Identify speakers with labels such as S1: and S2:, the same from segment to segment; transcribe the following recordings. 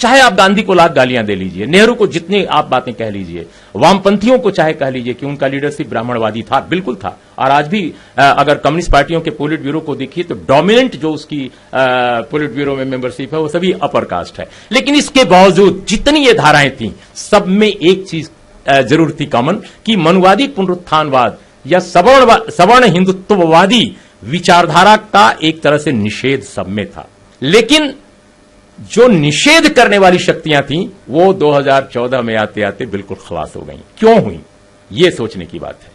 S1: चाहे आप गांधी को लाख गालियां दे लीजिए, नेहरू को जितनी आप बातें कह लीजिए, वामपंथियों को चाहे कह लीजिए कि उनका लीडरशिप ब्राह्मणवादी था, बिल्कुल था। और आज भी अगर कम्युनिस्ट पार्टियों के पोलिट ब्यूरो को देखिए तो डोमिनेंट जो उसकी पोलिट ब्यूरो में मेंबरशिप है वो सभी अपर कास्ट है। लेकिन इसके बावजूद जितनी ये धाराएं थी, सब में एक चीज जरूर थी कॉमन, कि मनुवादी पुनरुत्थानवाद या सवर्ण हिंदुत्ववादी विचारधारा का एक तरह से निषेध सब में था। लेकिन जो निषेध करने वाली शक्तियां थीं वो 2014 में आते आते बिल्कुल खलास हो गई। क्यों हुई, ये सोचने की बात है।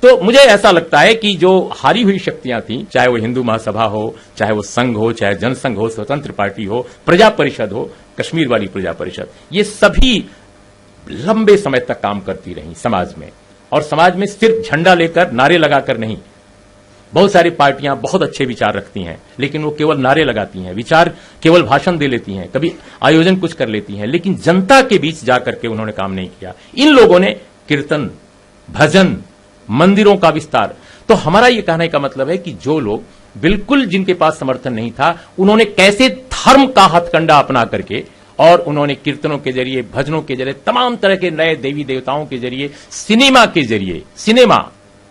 S1: तो मुझे ऐसा लगता है कि जो हारी हुई शक्तियां थीं, चाहे वो हिंदू महासभा हो, चाहे वो संघ हो, चाहे जनसंघ हो, स्वतंत्र पार्टी हो, प्रजा परिषद हो, कश्मीर वाली प्रजा परिषद, ये सभी लंबे समय तक काम करती रही समाज में। और समाज में सिर्फ झंडा लेकर, नारे लगाकर नहीं। बहुत सारी पार्टियां बहुत अच्छे विचार रखती हैं, लेकिन वो केवल नारे लगाती हैं, विचार केवल भाषण दे लेती हैं, कभी आयोजन कुछ कर लेती हैं, लेकिन जनता के बीच जाकर के उन्होंने काम नहीं किया। इन लोगों ने कीर्तन, भजन, मंदिरों का विस्तार। तो हमारा यह कहने का मतलब है कि जो लोग बिल्कुल जिनके पास समर्थन नहीं था, उन्होंने कैसे धर्म का हथकंडा अपना करके, और उन्होंने कीर्तनों के जरिए, भजनों के जरिए, तमाम तरह के नए देवी देवताओं के जरिए, सिनेमा के जरिए,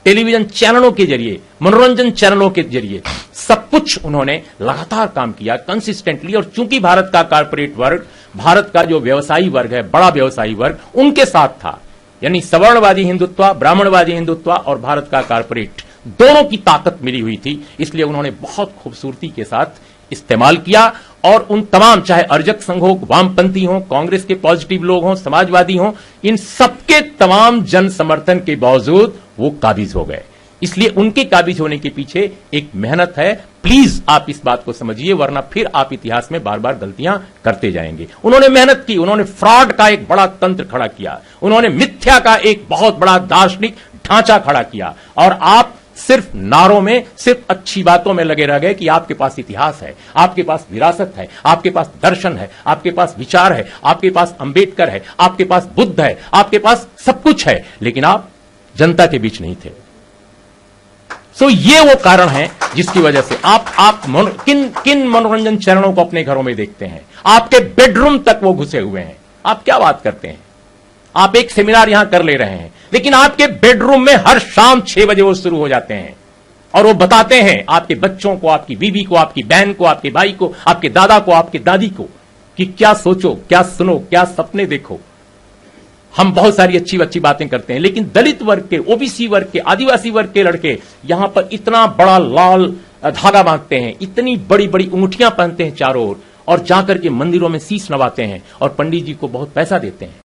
S1: टेलीविजन चैनलों के जरिए, मनोरंजन चैनलों के जरिए सब कुछ उन्होंने लगातार काम किया कंसिस्टेंटली। और चूंकि भारत का कॉर्पोरेट वर्ग, भारत का जो व्यवसायी वर्ग है, बड़ा व्यवसायी वर्ग, उनके साथ था, यानी सवर्णवादी हिंदुत्व, ब्राह्मणवादी हिंदुत्व और भारत का कॉर्पोरेट, दोनों की ताकत मिली हुई थी। इसलिए उन्होंने बहुत खूबसूरती के साथ इस्तेमाल किया। और उन तमाम, चाहे अर्जक संघ हो, वामपंथी हो, कांग्रेस के पॉजिटिव लोग हों, समाजवादी हों, इन सबके तमाम जन समर्थन के बावजूद वो काबिज हो गए। इसलिए उनके काबिज होने के पीछे एक मेहनत है। प्लीज आप इस बात को समझिए, वरना फिर आप इतिहास में बार बार गलतियां करते जाएंगे। उन्होंने मेहनत की, उन्होंने फ्रॉड का एक बड़ा तंत्र खड़ा किया, उन्होंने मिथ्या का एक बहुत बड़ा दार्शनिक ढांचा खड़ा किया। और आप सिर्फ नारों में, सिर्फ अच्छी बातों में लगे रह गए कि आपके पास इतिहास है, आपके पास विरासत है, आपके पास दर्शन है, आपके पास विचार है, आपके पास अंबेडकर है, आपके पास बुद्ध है, आपके पास सब कुछ है, लेकिन आप जनता के बीच नहीं थे। सो ये वो कारण है जिसकी वजह से आप किन मनोरंजन चैनलों को अपने घरों में देखते हैं, आपके बेडरूम तक वो घुसे हुए हैं। आप क्या बात करते हैं, आप एक सेमिनार यहां कर ले रहे हैं, लेकिन आपके बेडरूम में हर शाम 6 बजे वो शुरू हो जाते हैं और वो बताते हैं आपके बच्चों को, आपकी बीवी को, आपकी बहन को, आपके भाई को, आपके दादा को, आपके दादी को कि क्या सोचो, क्या सुनो, क्या सपने देखो। हम बहुत सारी अच्छी अच्छी बातें करते हैं, लेकिन दलित वर्ग के, ओबीसी वर्ग के, आदिवासी वर्ग के लड़के यहां पर इतना बड़ा लाल धागा बांधते हैं, इतनी बड़ी बड़ी अंगूठियां पहनते हैं चारों ओर, और जाकर के मंदिरों में शीश नवाते हैं और पंडित जी को बहुत पैसा देते हैं।